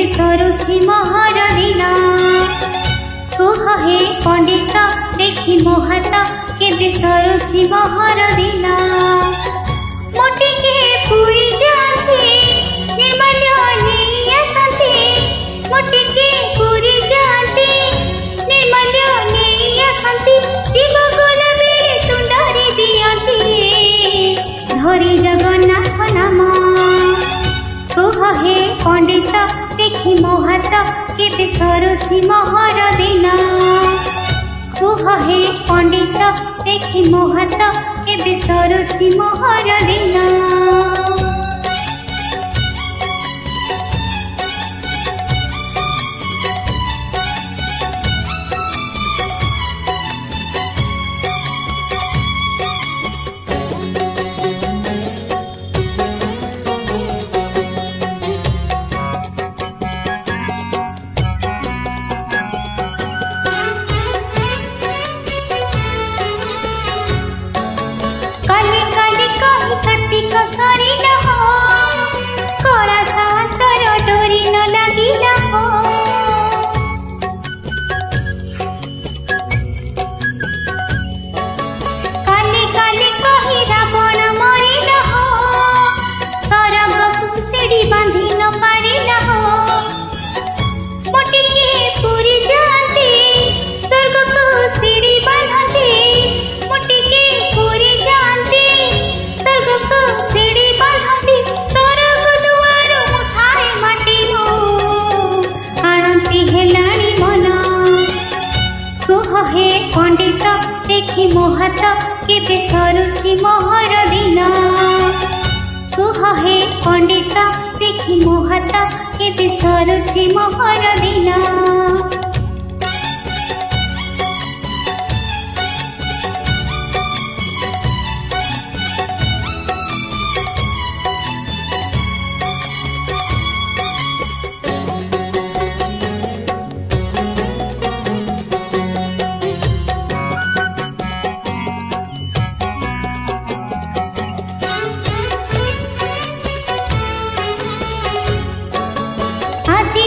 सरुछि मोहर दिन कुह हे पंडित देखी मो हाथ केबे सरुछि मोहर दिन मोटिके पूरी जाती निर्माल्य नहीं आसती मोटिके पूरी जाती निर्माल्य नहीं आसती शिव गुण बेले तुंडारी दियती धरी जगन्नाथ नाम कुह हे पंडित देखी मो हाथ केबे सरुछि मोहर दिन कुह हे पंडित देखी मो हाथ केबे सरुछि मोहर दिन पंडित देखी मो हाथ केबे सरुछि मोहर दिन कुह हे पंडित देखी मो हाथ केबे सरुछि मोहर दिन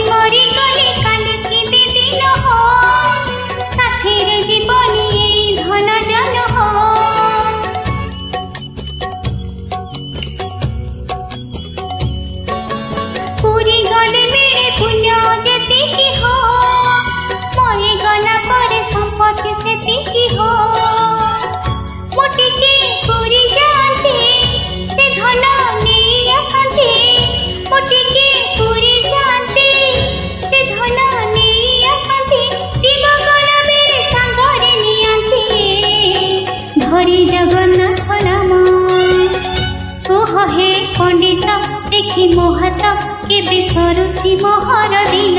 मरी गले काली की दिन हो साथी रे जीवनी धन जन हो पूरी गले मेरे पुण्य जेती की हो मरी गला परे संपत्ति सेती की हो मोटिके पूरी जाती से धन नहीं आसती मोटिके पूरी जाती धरी जगन्नाथ नाम कुह हे पंडित देखी मो हाथ केबे सरुछि मोहर दिन।